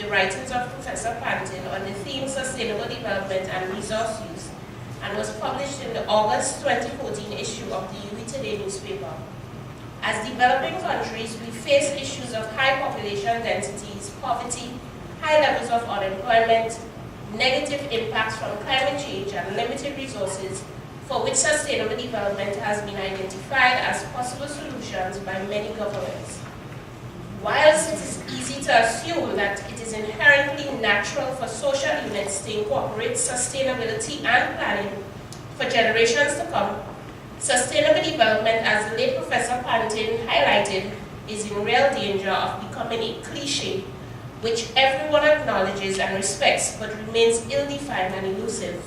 the writings of Professor Pantin on the theme Sustainable Development and Resource Use, and was published in the August 2014 issue of the UE Today newspaper. As developing countries, we face issues of high population densities, poverty, high levels of unemployment, negative impacts from climate change, and limited resources, for which sustainable development has been identified as possible solutions by many governments. Whilst it is easy to assume that it is inherently natural for social units to incorporate sustainability and planning for generations to come, sustainable development, as the late Professor Pantin highlighted, is in real danger of becoming a cliche which everyone acknowledges and respects but remains ill-defined and elusive.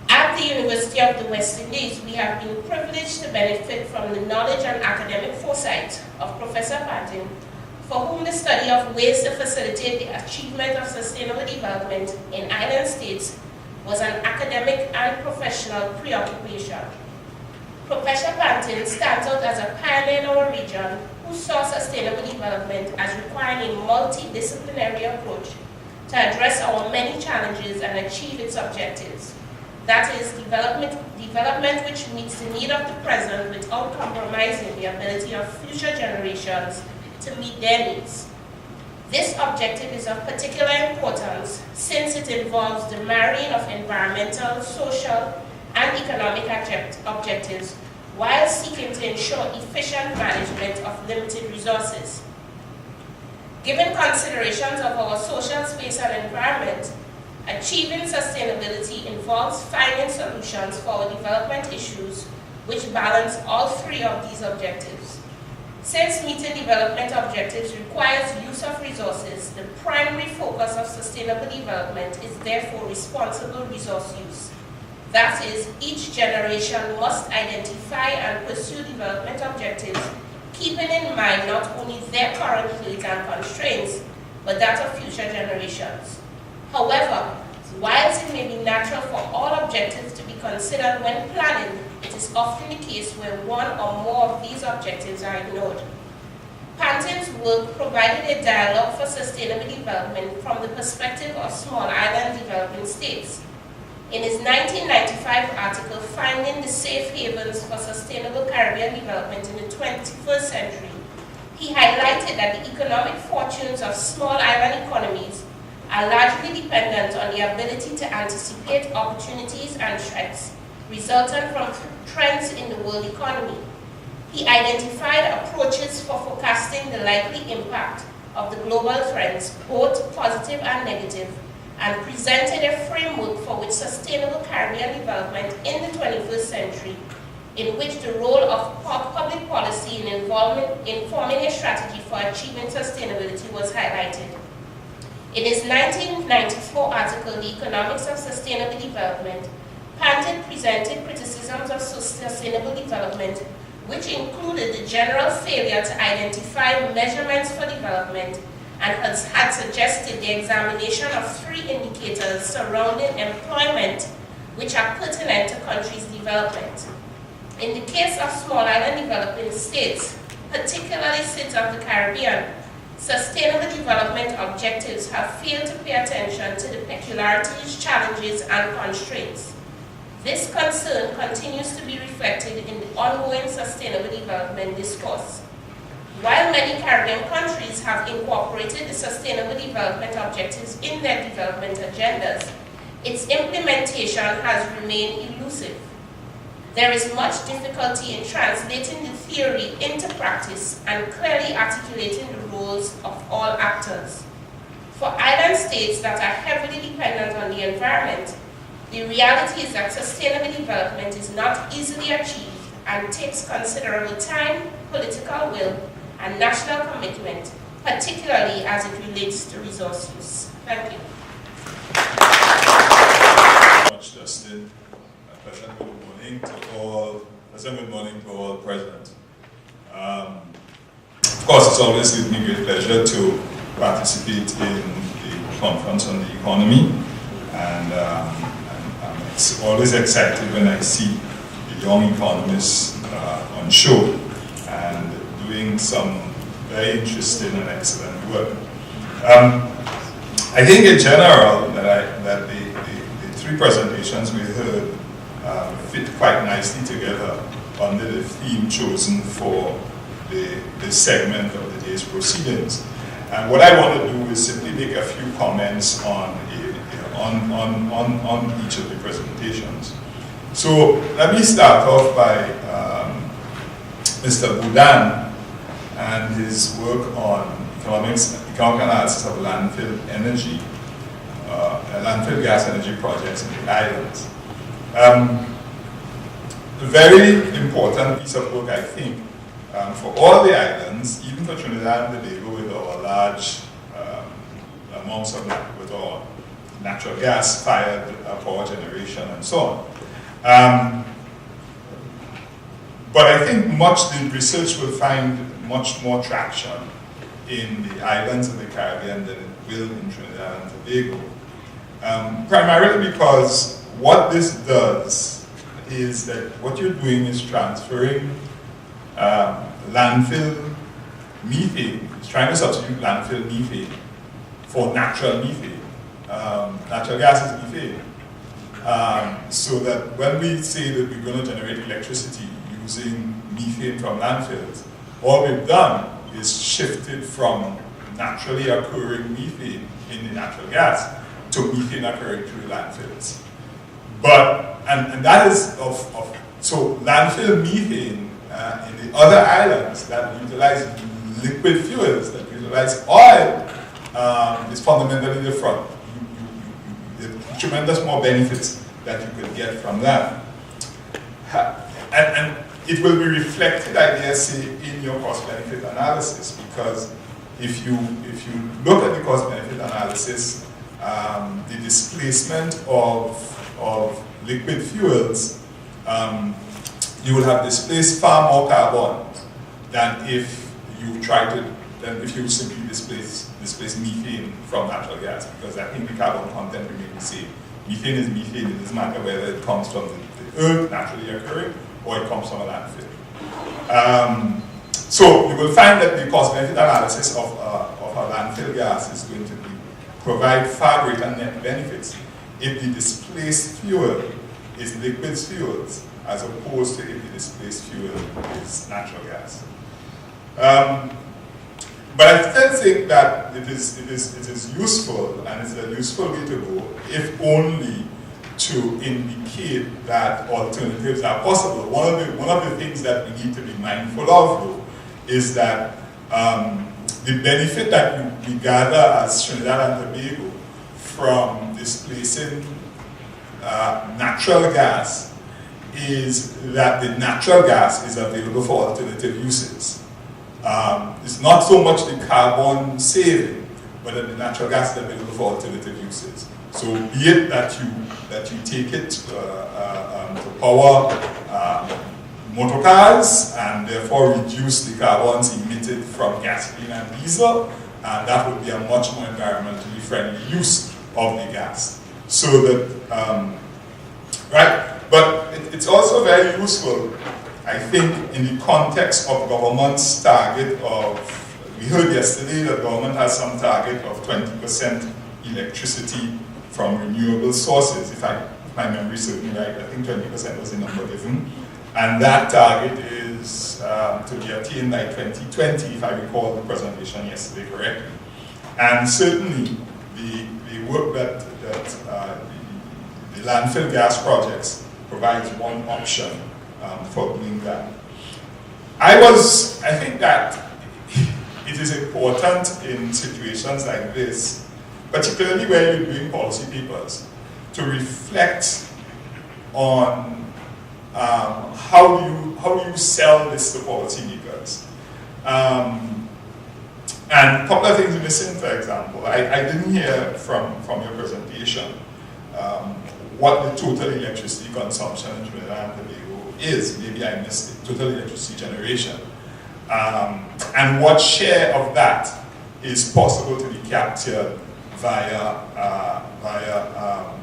At the University of the West Indies, we have been privileged to benefit from the knowledge and academic foresight of Professor Pantin, for whom the study of ways to facilitate the achievement of sustainable development in island states was an academic and professional preoccupation. Professor Pantin stands out as a pioneer in our region who saw sustainable development as requiring a multidisciplinary approach to address our many challenges and achieve its objectives. That is, development which meets the need of the present without compromising the ability of future generations to meet their needs. This objective is of particular importance since it involves the marrying of environmental, social, and economic objectives while seeking to ensure efficient management of limited resources. Given considerations of our social space and environment, achieving sustainability involves finding solutions for our development issues which balance all three of these objectives. Since meeting development objectives requires use of resources, the primary focus of sustainable development is therefore responsible resource use. That is, each generation must identify and pursue development objectives, keeping in mind not only their current needs and constraints, but that of future generations. However, whilst it may be natural for all objectives to be considered when planning, it is often the case where one or more of these objectives are ignored. Pantin's work provided a dialogue for sustainable development from the perspective of small island developing states. In his 1995 article, Finding the Safe Havens for Sustainable Caribbean Development in the 21st Century, he highlighted that the economic fortunes of small island economies are largely dependent on the ability to anticipate opportunities and threats resultant from trends in the world economy. He identified approaches for forecasting the likely impact of the global trends, both positive and negative, and presented a framework for which sustainable Caribbean development in the 21st century, in which the role of public policy in forming a strategy for achieving sustainability was highlighted. In his 1994 article, The Economics of Sustainable Development, Pantin presented criticisms of sustainable development, which included the general failure to identify measurements for development and had suggested the examination of three indicators surrounding employment which are pertinent to countries' development. In the case of small island developing states, particularly states of the Caribbean, sustainable development objectives have failed to pay attention to the peculiarities, challenges, and constraints. This concern continues to be reflected in the ongoing sustainable development discourse. While many Caribbean countries have incorporated the sustainable development objectives in their development agendas, its implementation has remained elusive. There is much difficulty in translating the theory into practice and clearly articulating the roles of all actors. For island states that are heavily dependent on the environment, the reality is that sustainable development is not easily achieved and takes considerable time, political will, and national commitment, particularly as it relates to resource use. Thank you. Much, Justin. Pleasant good morning to all present. Of course, it's always gives me great pleasure to participate in the conference on the economy, and it's always exciting when I see the young economists on show and doing some very interesting and excellent work. I think in general that the three presentations we heard fit quite nicely together under the theme chosen for the segment of the day's proceedings. And what I want to do is simply make a few comments on each of the presentations. So let me start off by Mr. Boudin and his work on economic analysis of landfill energy, landfill gas energy projects in the islands. A very important piece of work, I think, for all the islands, even for Trinidad and Tobago with our large amounts of with our natural gas-fired power generation and so on. But I think the research will find much more traction in the islands of the Caribbean than it will in Trinidad and Tobago. Primarily because what this does is that what you're doing is transferring landfill methane. It's trying to substitute landfill methane for natural methane. Natural gas is methane. So that when we say that we're going to generate electricity using methane from landfills, all we've done is shifted from naturally occurring methane in the natural gas to methane occurring through landfills. But, and that is so landfill methane in the other islands that utilize liquid fuels, that utilize oil, is fundamentally different. There are tremendous more benefits that you could get from that. And it will be reflected, I dare say, in your cost-benefit analysis, because if you look at the cost-benefit analysis, the displacement of liquid fuels, you will have displaced far more carbon than if you simply displace methane from natural gas, because I think the carbon content remains the same. Methane is methane, it doesn't matter whether it comes from the earth naturally occurring or it comes from a landfill. So you will find that the cost-benefit analysis of a landfill gas is going to provide far greater net benefits if the displaced fuel is liquid fuels as opposed to if the displaced fuel is natural gas. But I still think that it is useful, and it's a useful way to go, if only to indicate that alternatives are possible. One of the things that we need to be mindful of, though, is that the benefit that we gather as Trinidad and Tobago from displacing natural gas is that the natural gas is available for alternative uses. It's not so much the carbon saving, but that the natural gas is available for alternative uses. So be it that you take it to power motor cars and therefore reduce the carbons emitted from gasoline and diesel, that would be a much more environmentally friendly use of the gas. So that, right? But it's also very useful, I think, in the context of government's target of, we heard yesterday that government has some target of 20% electricity from renewable sources. If my memory serves me right, I think 20% was the number given. And that target is to be attained by 2020, if I recall the presentation yesterday correctly. And certainly the work that the landfill gas projects provides one option for doing that. I think that it is important in situations like this, particularly where you're doing policy papers, to reflect on how do you sell this to policymakers. And a couple of things missing, for example. I didn't hear from your presentation what the total electricity consumption in Trinidad and Tobago is. Maybe I missed it. Total electricity generation. And what share of that is possible to be captured via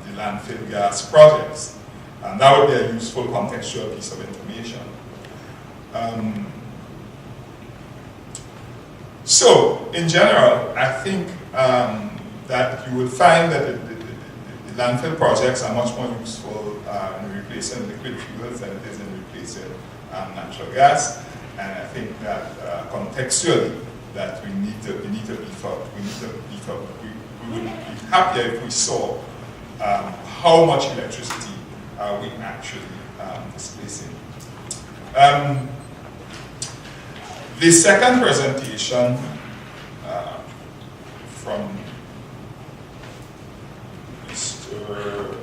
the landfill gas projects. And that would be a useful contextual piece of information. So, in general, I think that you would find that the landfill projects are much more useful in replacing liquid fuels than it is in replacing natural gas. And I think that contextually, that we need to beef up. We would be happier if we saw how much electricity are we actually displacing. The second presentation from Mr.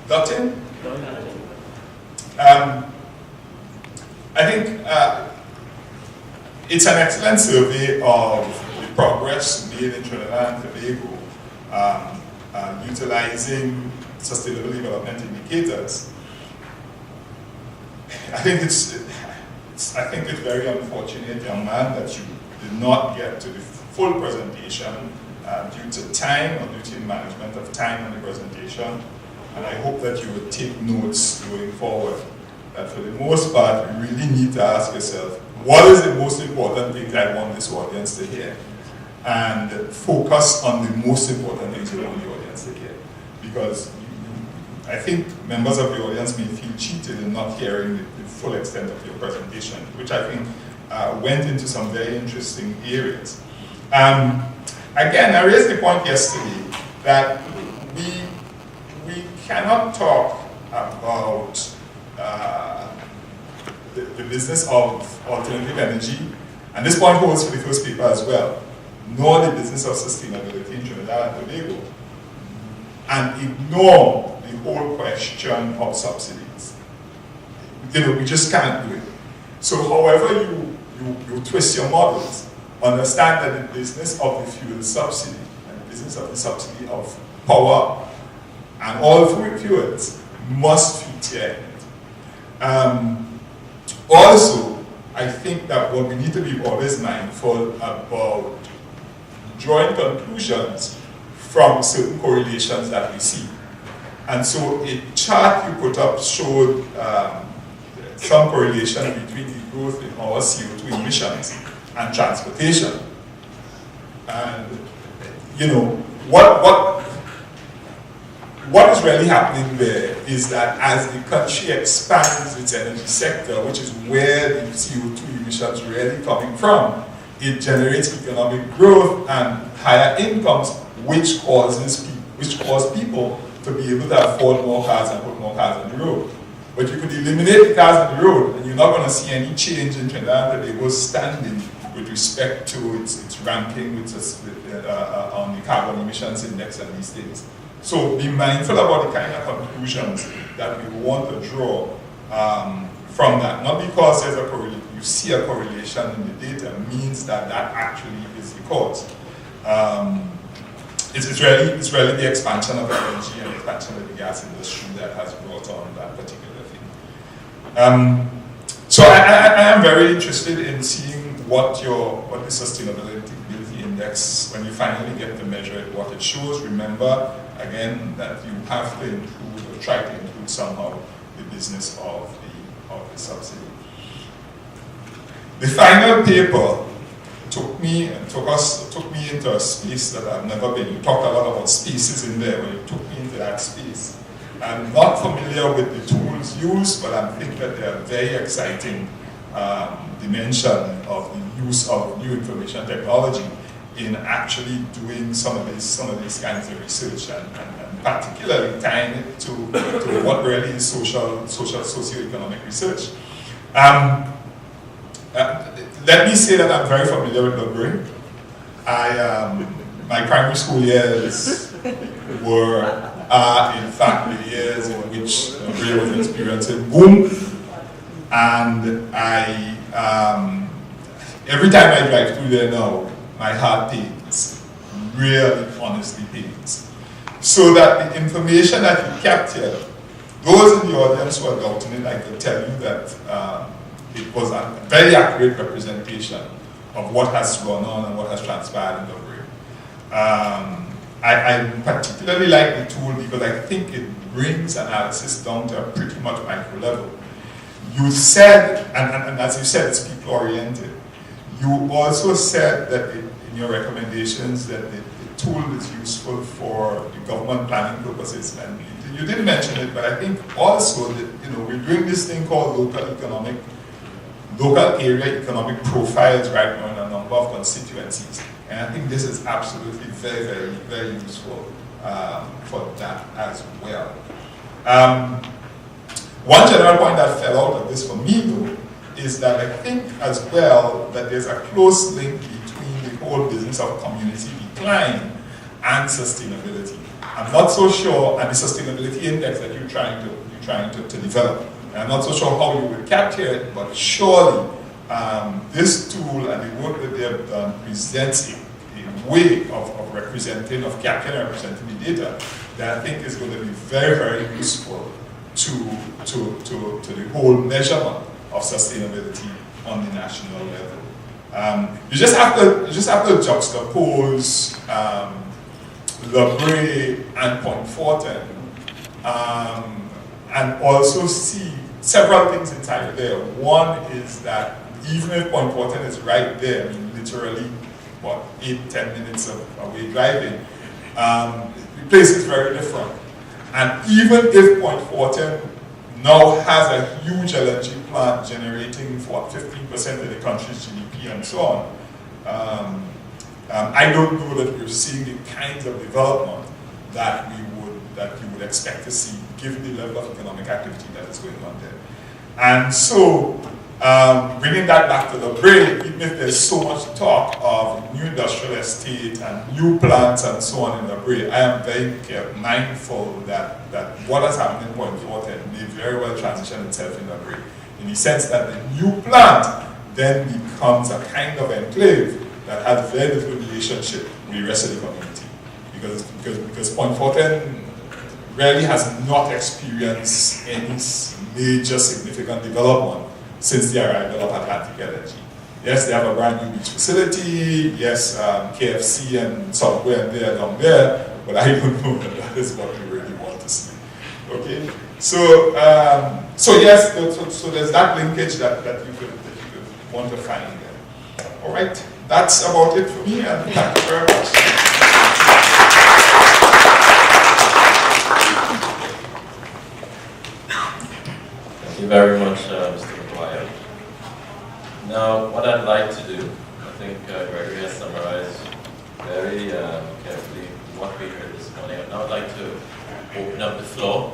Dutton. I think it's an excellent survey of the progress made in Trinidad and Tobago utilizing sustainable development indicators. I think it's very unfortunate, young man, that you did not get to the full presentation due to time or due to management of time in the presentation. And I hope that you would take notes going forward. That for the most part, you really need to ask yourself, what is the most important thing I want this audience to hear? And focus on the most important things you want the audience to hear. Because I think members of the audience may feel cheated in not hearing the full extent of your presentation, which I think went into some very interesting areas. Again, I raised the point yesterday that we cannot talk about the business of alternative energy, and this point holds for the first paper as well, nor the business of sustainability in Trinidad and Tobago, and ignore the whole question of subsidies. We just can't do it. So however you twist your models, understand that the business of the fuel subsidy, and the business of the subsidy of power, and all fuels must feature in it. Also, I think that what we need to be always mindful about drawing conclusions from certain correlations that we see. And so a chart you put up showed some correlation between the growth in our CO2 emissions and transportation. And what is really happening there is that as the country expands its energy sector, which is where the CO2 emissions really coming from, it generates economic growth and higher incomes, which cause people to be able to afford more cars and put more cars on the road. But you could eliminate the cars on the road, and you're not going to see any change in Trinidad and Tobago's standing with respect to its ranking on the carbon emissions index and these things. So be mindful about the kind of conclusions that we want to draw from that. Not because you see a correlation in the data means that actually is the cause. It's really the expansion of energy and the expansion of the gas industry that has brought on that particular thing. So I am very interested in seeing what the sustainability index, when you finally get to measure it, what it shows. Remember, again, that you have to include or try to include somehow the business of the subsidy. The final paper took me into a space that I've never been. You talked a lot about spaces in there, but it took me into that space. I'm not familiar with the tools used, but I think that they are very exciting dimension of the use of new information technology in actually doing some of these kinds of research, and particularly tying it to what really is socio-economic research. Let me say that I'm very familiar with Lugbury. My primary school years are in fact the years in which Lugbury was experiencing boom, and every time I drive through there now, my heart pains, really honestly pains. So that the information that you captured, those in the audience who are doubting it, I can tell you that it was a very accurate representation of what has gone on and what has transpired in Lugbury. I particularly like the tool because I think it brings analysis down to a pretty much micro level. You said, and as you said, it's people oriented. You also said that in your recommendations that the tool is useful for the government planning purposes, and you didn't mention it, but I think also that we're doing this thing called local area economic profiles right now in a number of constituencies, and I think this is absolutely very, very, very useful for that as well. One general point that fell out of this for me, though, is that I think as well that there's a close link between the whole business of community decline and sustainability. I'm not so sure, and the sustainability index that you're trying to develop, and I'm not so sure how you would capture it, but surely this tool and the work that they have done presents a way of capturing and representing the data that I think is going to be very, very useful to the whole measurement of sustainability on the national level. You just have to juxtapose La Brea and Point Fortin, and also see several things inside there. One is that even if Point Fortin is right there, I mean literally, 8-10 minutes away driving, the place is very different. And even if Point Fortin now has a huge LNG plant generating for 15% of the country's GDP and so on, I don't know that we're seeing the kinds of development that you would expect to see given the level of economic activity that is going on there. And so, bringing that back to La Brea, even if there's so much talk of new industrial estate and new plants and so on in La Brea, I am very mindful that what has happened in Point Fortin may very well transition itself in La Brea, in the sense that the new plant then becomes a kind of enclave that has very little relationship with the rest of the community. Because Point Fortin really has not experienced any major significant development since the arrival of Atlantic LNG. Yes, they have a brand new beach facility, yes, KFC and Subway and there down there, but I don't know that that is what we really want to see. Okay? So yes, so there's that linkage that you could want to find there. All right, that's about it for me, and thank you very much. Thank you very much, Mr. McGuire. Now, what I'd like to do, I think Gregory has summarized very carefully what we heard this morning. Now I'd like to open up the floor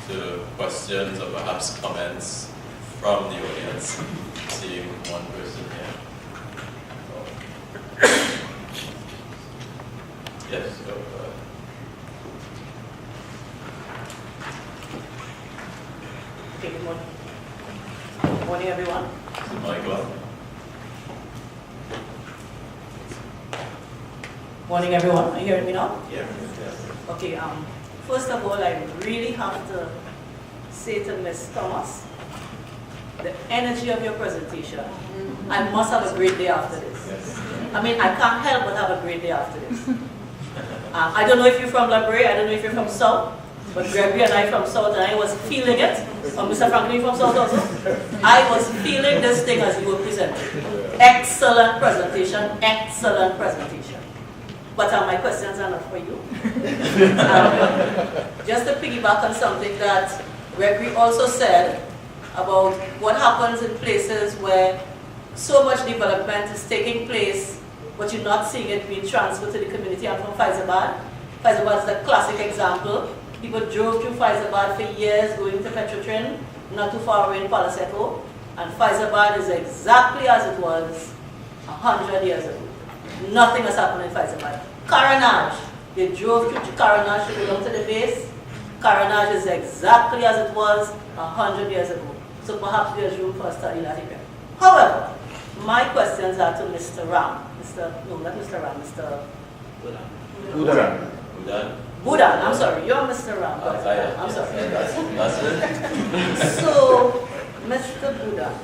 to questions or perhaps comments from the audience. Seeing one person here. Yes, go ahead. Okay, good morning. Good morning, everyone. Michael. Morning, everyone. Are you hearing me now? Yeah. Okay, first of all, I really have to say to Ms. Thomas, the energy of your presentation, I must have a great day after this. Yes. I mean, I can't help but have a great day after this. I don't know if you're from La Brea, I don't know if you're from South, but Gregory and I from South, and I was feeling it. Mr. Franklin from South also. I was feeling this thing as you were presenting. Excellent presentation, excellent presentation. But my questions are not for you. Just to piggyback on something that Gregory also said about what happens in places where so much development is taking place, but you're not seeing it being transferred to the community. I'm from Faizabad. Faizabad is a classic example. People drove through Faizabad for years, going to Petrotrin, not too far away in Palaseco, and Faizabad is exactly as it was 100 years ago. Nothing has happened in Faizabad. Caranage, they drove through Caranage to go down to the base. Caranage is exactly as it was 100 years ago. So perhaps there's room for a study in that area. However, my questions are to Mr. Ram. Mr. Budan, I'm sorry, you're Mr. Ram. I'm sorry. That's it. So, Mr. Budan,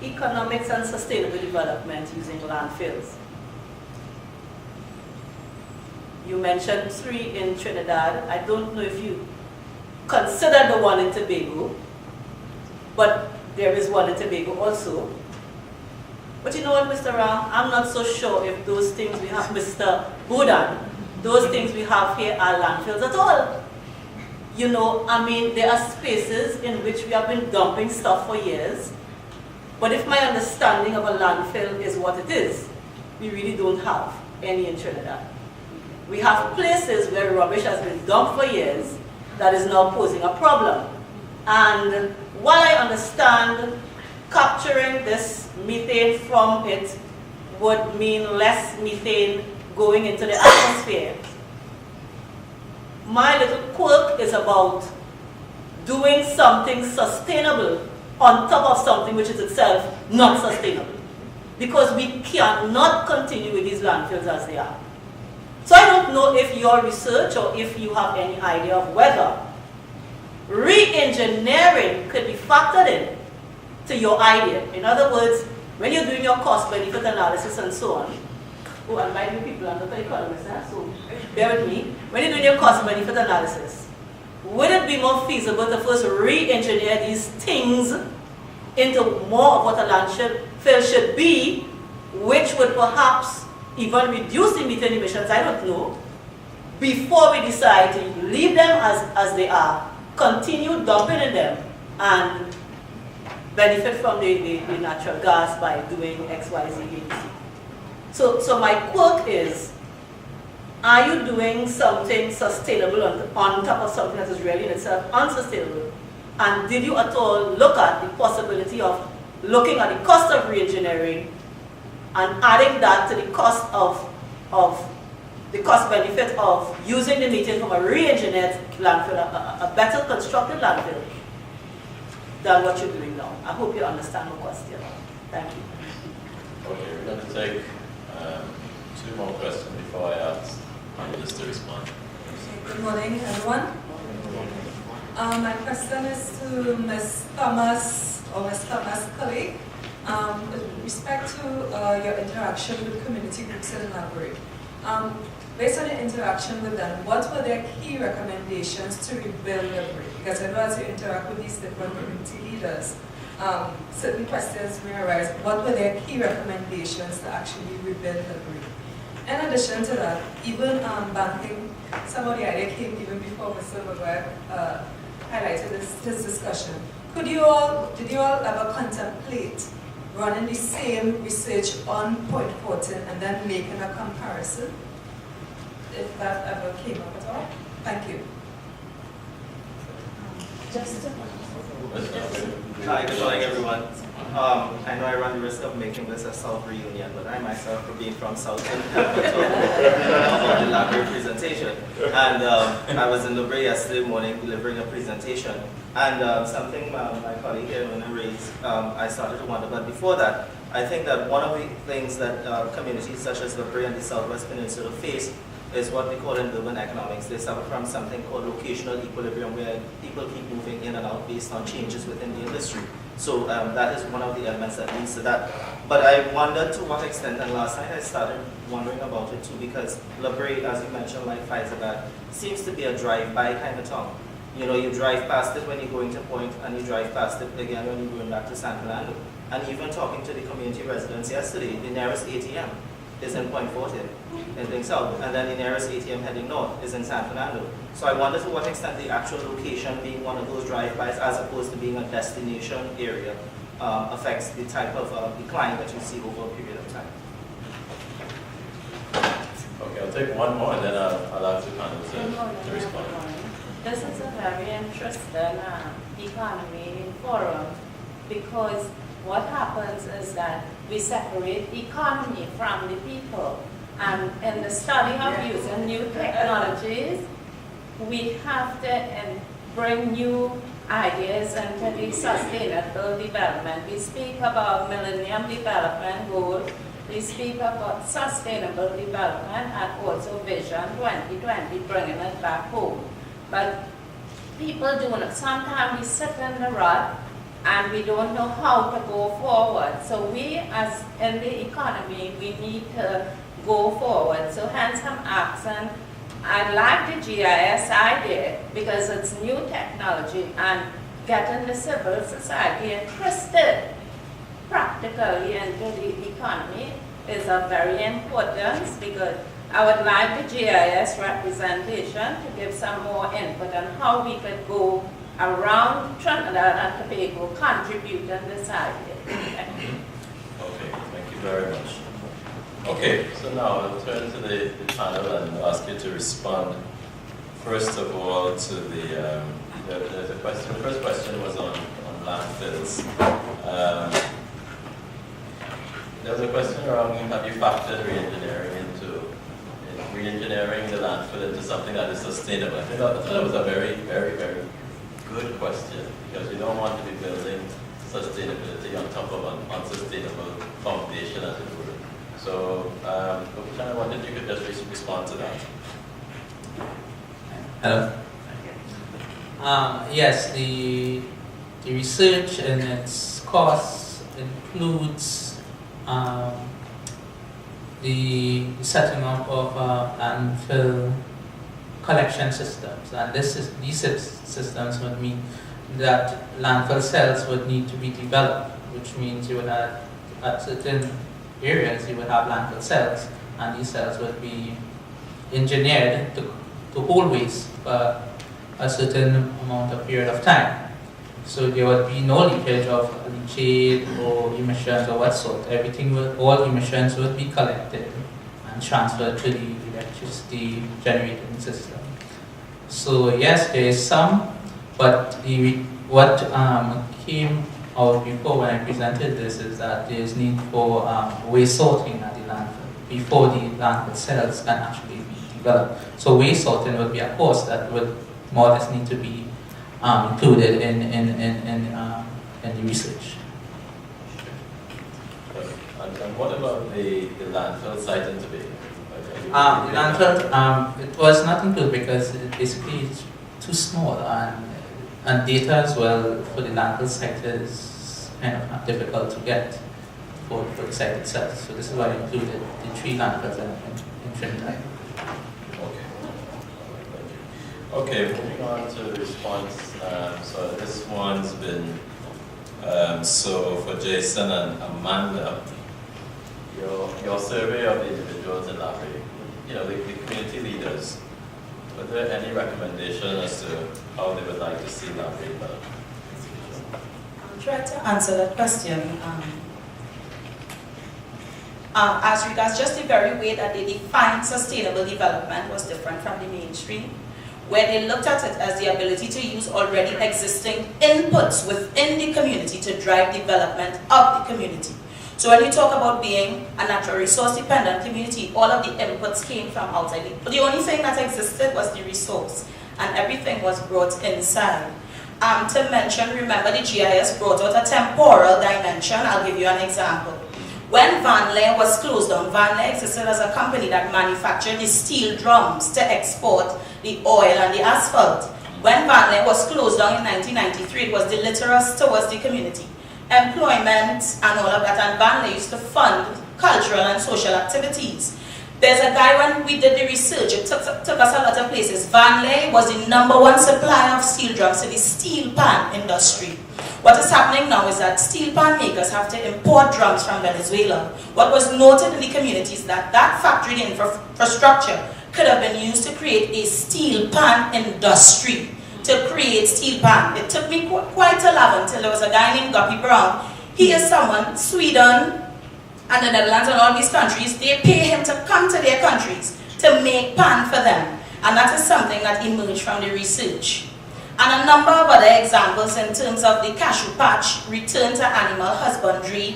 economics and sustainable development using landfills. You mentioned 3 in Trinidad. I don't know if you consider the one in Tobago, but there is one in Tobago also. But you know what, Mr. Ram, I'm not so sure if those things we have, Mr. Budan, those things we have here are landfills at all. You know, I mean, there are spaces in which we have been dumping stuff for years. But if my understanding of a landfill is what it is, we really don't have any in Trinidad. We have places where rubbish has been dumped for years that is now posing a problem. And while I understand capturing this methane from it would mean less methane going into the atmosphere, my little quirk is about doing something sustainable on top of something which is itself not sustainable. Because we cannot continue with these landfills as they are. So I don't know if your research or if you have any idea of whether re-engineering could be factored in to your idea. In other words, when you're doing your cost-benefit analysis and so on, oh, and by the way, people, I'm not an economist, so bear with me. When you're doing your cost-benefit analysis, would it be more feasible to first re-engineer these things into more of what a landfill should be, which would perhaps even reduce the methane emissions, I don't know, before we decide to leave them as they are, continue dumping in them, and benefit from the natural gas by doing X, Y, Z, A, B, C. So my quirk is, are you doing something sustainable on top of something that is really in itself unsustainable? And did you at all look at the possibility of looking at the cost of re-engineering and adding that to the cost of the cost benefit of using the methane from a re-engineered landfill, a better constructed landfill, than what you're doing now? I hope you understand my question. Thank you. Okay, we're going to take 2 more questions before I ask panelists to respond. Good morning, everyone. My question is to Ms. Thomas, or Ms. Thomas' colleague, with respect to your interaction with community groups in Library. Based on your interaction with them, what were their key recommendations to rebuild Library? Because I know as you interact with these different community leaders, certain questions may arise. What were their key recommendations to actually rebuild Library? In addition to that, even banking, some of the idea came even before Mr. Maguire highlighted this discussion. Did you all ever contemplate running the same research on Point Fortin and then making a comparison? If that ever came up at all? Thank you. Hi, good morning, everyone. I know I run the risk of making this a South reunion, but I myself, for being from South, about the library presentation. And I was in Library yesterday morning delivering a presentation. And something my colleague here raised, I started to wonder, but before that, I think that one of the things that communities such as Library and the Southwest Peninsula face is what we call in urban economics. They suffer from something called locational equilibrium, where people keep moving in and out based on changes within the industry. So that is one of the elements that leads to that. But I wondered to what extent, and last night I started wondering about it too, because Library, as you mentioned, like Faizabad, seems to be a drive-by kind of town. You know, you drive past it when you're going to Point, and you drive past it again when you're going back to San Fernando. And even talking to the community residents yesterday, the nearest ATM is in Point Fortin, heading south, and then the nearest ATM heading north is in San Fernando. So I wonder to what extent the actual location being one of those drive-bys as opposed to being a destination area affects the type of decline that you see over a period of time. Okay, I'll take one more and then I'll ask the panelists to respond. This is a very interesting economy forum, because what happens is that we separate the economy from the people. And in the study of using new technologies, we have to bring new ideas into the sustainable development. We speak about Millennium Development Goals, we speak about sustainable development, and also Vision 2020, bringing it back home. But people do not, sometimes we sit in the rut and we don't know how to go forward. So we, as in the economy, we need to go forward. So hence I'm asking, I like the GIS idea because it's new technology and getting the civil society interested practically into the economy is of very importance, because I would like the GIS representation to give some more input on how we could go around Trinidad and Tobago contributing this idea. Okay, thank you very much. Okay, so now I'll turn to the panel and ask you to respond. First of all, to there's a question. The first question was on landfills. There was a question around, have you factored re-engineering the landfill into something that is sustainable? I thought that was a very, very, very good question, because you don't want to be building sustainability on top of an unsustainable foundation, as it were. So, I wondered if you could just respond to that. Hello. Yes, the research and its costs includes the setting up of landfill collection systems, and these systems would mean that landfill cells would need to be developed, which means you would have, at certain areas, you would have landfill cells, and these cells would be engineered to hold waste for a certain amount of period of time. So there would be no leakage of leachate or emissions or what sort. All emissions would be collected and transferred to the electricity generating system. So yes, there is some, but what came out before when I presented this is that there is need for waste sorting at the landfill before the landfill cells can actually be developed. So waste sorting would be a cost that would more or less need to be included in the research. And what about the landfill site in Tobago? The landfill, it was not included because basically it's too small, and data as well for the landfill site is kind of difficult to get for the site itself. So this is why I included the 3 landfills in Trinidad. Okay, moving on to the response. So this one's been, so for Jason and Amanda, your survey of the individuals in Labrie, the community leaders, were there any recommendation as to how they would like to see Labrie developed? I'll try to answer that question. As regards just the very way that they defined sustainable development was different from the mainstream, where they looked at it as the ability to use already existing inputs within the community to drive development of the community. So when you talk about being a natural resource dependent community, all of the inputs came from outside. The only thing that existed was the resource, and everything was brought inside. To mention, remember the GIS brought out a temporal dimension. I'll give you an example. When Van Leer was closed down, Van Leer existed as a company that manufactured the steel drums to export the oil and the asphalt. When Van Leer was closed down in 1993, it was deleterious towards the community. Employment and all of that, and Van Leer used to fund cultural and social activities. There's a guy, when we did the research, it took us a lot of places. Van Leer was the #1 supplier of steel drums to the steel pan industry. What is happening now is that steel pan makers have to import drums from Venezuela. What was noted in the community is that that factory infrastructure could have been used to create a steel pan industry, to create steel pan. It took me quite a while until there was a guy named Guppy Brown. He is someone, Sweden and the Netherlands and all these countries, they pay him to come to their countries to make pan for them. And that is something that emerged from the research. And a number of other examples in terms of the cashew patch, return to animal husbandry.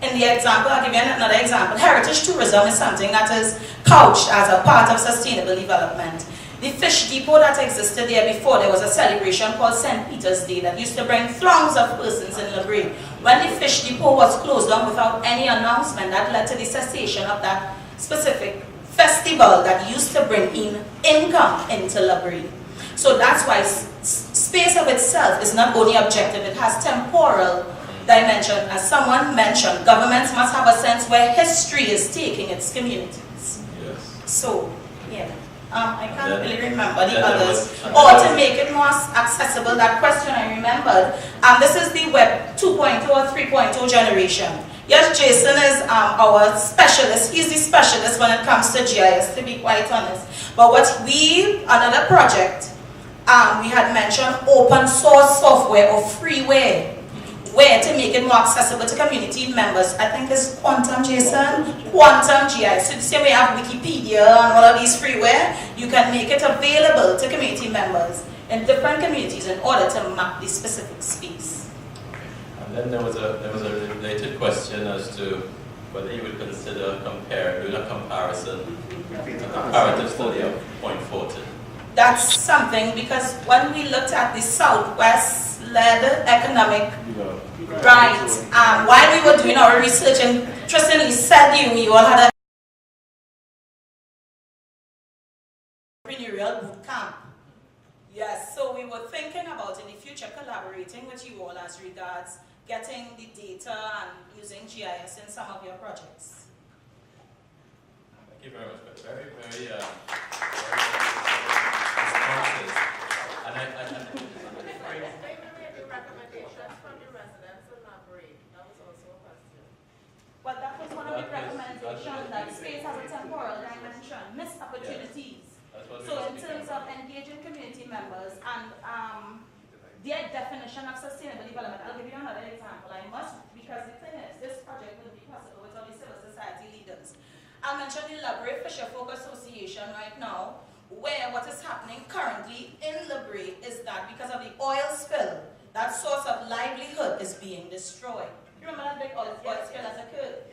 In the example, I'll give you another example. Heritage tourism is something that is couched as a part of sustainable development. The fish depot that existed there before, there was a celebration called St. Peter's Day that used to bring throngs of persons in Labrie. When the fish depot was closed down without any announcement, that led to the cessation of that specific festival that used to bring in income into Labrie. So that's why space of itself is not only objective, it has temporal dimension. As someone mentioned, governments must have a sense where history is taking its communities. Yes. So, yeah. I can't really remember the then there others. was Or another- to make it more accessible, that question I remembered. This is the Web 2.0 or 3.0 generation. Yes, Jason is our specialist. He's the specialist when it comes to GIS, to be quite honest. But another project, we had mentioned open source software or freeware, where to make it more accessible to community members. I think it's Quantum, Jason? Quantum GIS. So the same way you have Wikipedia and all of these freeware, you can make it available to community members in different communities in order to map the specific space. And then there was a related question as to whether you would consider doing a comparison, a comparative study of Point Fortin. That's something, because when we looked at the Southwest-led economic right, while we were doing our research, and interestingly said you all had a entrepreneurial boot camp. Yes, so we were thinking about in the future collaborating with you all as regards getting the data and using GIS in some of your projects. Thank you very much. Very responsive. And recommendations from the residents will not break. That was also a question. But that was one of the recommendations, that space has a temporal dimension, missed opportunities. So in terms of engaging community members and their definition of sustainable development, I'll give you another example. I must, because the thing is, this project will be possible with all the civil society leaders. I'll mention the Library Fisher Folk Association right now, where what is happening currently in Library is that because of the oil spill, that source of livelihood is being destroyed. You remember that big oil spill that occurred?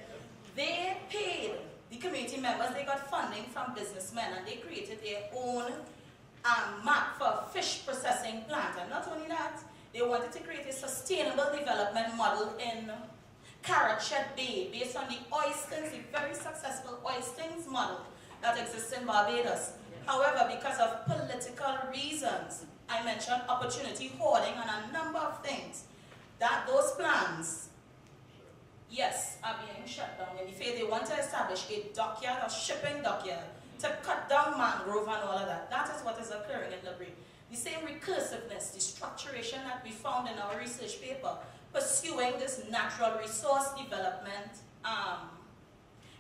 They paid the community members, they got funding from businessmen, and they created their own map for a fish processing plant. And not only that, they wanted to create a sustainable development model in Carrot Shed Bay based on the oysters, the very successful oysters model that exists in Barbados. However, because of political reasons, I mentioned opportunity hoarding and a number of things, that those plans, yes, are being shut down. And if they want to establish a dockyard or shipping dockyard to cut down mangrove and all of that, that is what is occurring in Library. The same recursiveness, the structuration that we found in our research paper, pursuing this natural resource development,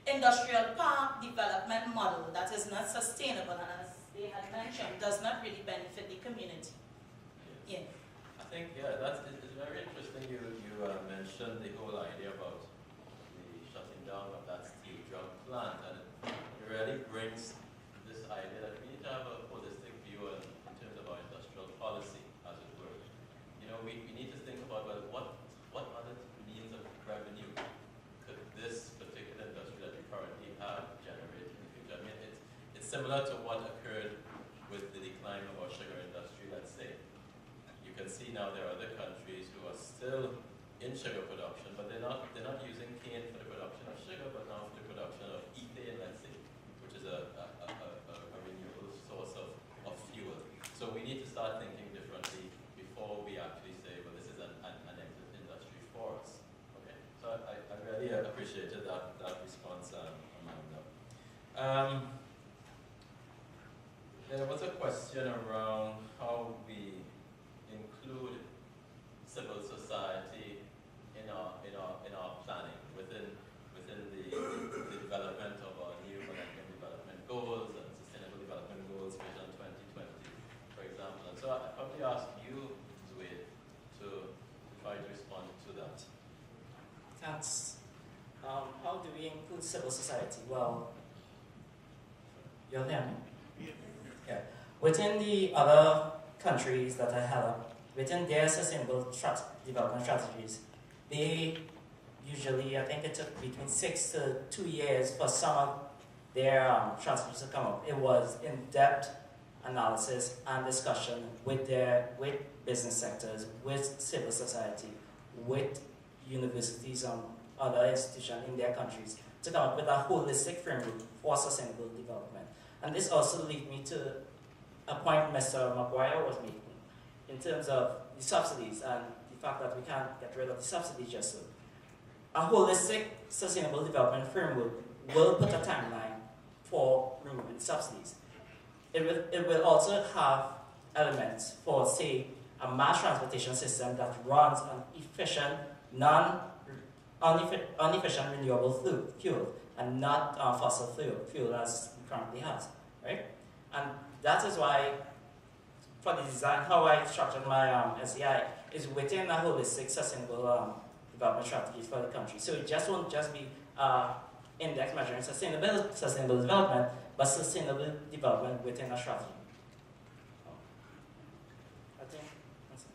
industrial park development model that is not sustainable and, as they had mentioned, does not really benefit the community. Yeah. I think, it's very interesting you mentioned the whole idea about the shutting down of that steel drum plant, and it really brings this idea that we need to have a holistic view in terms of our industrial policy, as it were. You know, we need to think about, well, what other means of revenue could this particular industry that we currently have generate in the future? I mean, it's similar to what occurred with the decline of our sugar industry, let's say. You can see now there are other countries who are still in sugar production, but they're not using cane for the production of sugar, but now for the production of ethane, let's say, which is a renewable source of fuel. So we need to start thinking differently before we actually say, well, this is an exit industry for us. Okay, so I really appreciated that response, Amanda. There was a question around how we include civil society in our planning within the development of our new Millennium Development Goals and Sustainable Development Goals, Vision 2020, for example. And so I probably ask you, Zoe, to try to respond to that. Thanks. How do we include civil society? Well, you'll hear me? Yeah. Within the other countries that I have, within their sustainable development strategies, they usually, I think it took between 6 to 2 years for some of their strategies to come up. It was in-depth analysis and discussion with business sectors, with civil society, with universities and other institutions in their countries to come up with a holistic framework for sustainable development. And this also leads me to a point Mr. Maguire was making in terms of the subsidies and the fact that we can't get rid of the subsidies just so. A holistic sustainable development framework will put a timeline for removing subsidies. it will also have elements for, say, a mass transportation system that runs on efficient, inefficient renewable fuel and not fossil fuel as it currently has, right? And that is why, for the design, how I structured my SEI is within a holistic, sustainable development strategy for the country. So it just won't just be index measuring sustainable development, but sustainable development within a strategy. I think that's it.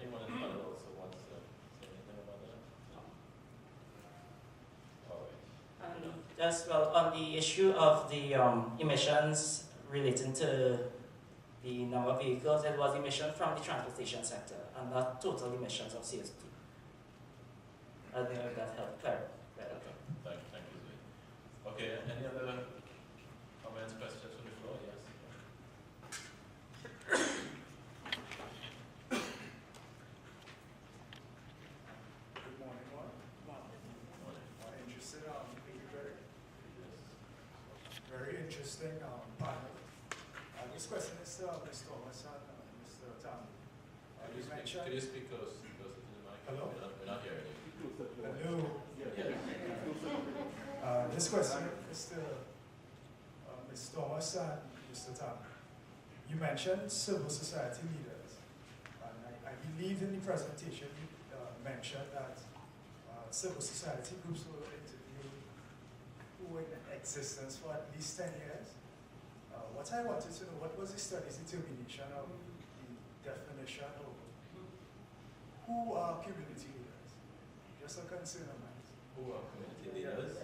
Anyone in the panel also wants to say anything about that? All right. And just well, on the issue of the emissions relating to the number of vehicles, it was emission from the transportation sector and not total emissions of CO2. I don't know if that helped clarify. Okay, thank you, Zoe. Okay, any other comments, questions from the floor? Yes. Good morning, Mark. Interested, very interesting panel. This question is to Ms. Thomas and Mr. Tam. Could you speak close to the mic? Hello? We're not hearing you. Hello. Yeah. This question is to Ms. Thomas and Mr. Tam. You mentioned civil society leaders, and I believe in the presentation you mentioned that civil society groups were interviewed who were in existence for at least 10 years. What I wanted to know, what was the study's determination of the definition of who are community leaders? Just a concern of mine. Who are community leaders?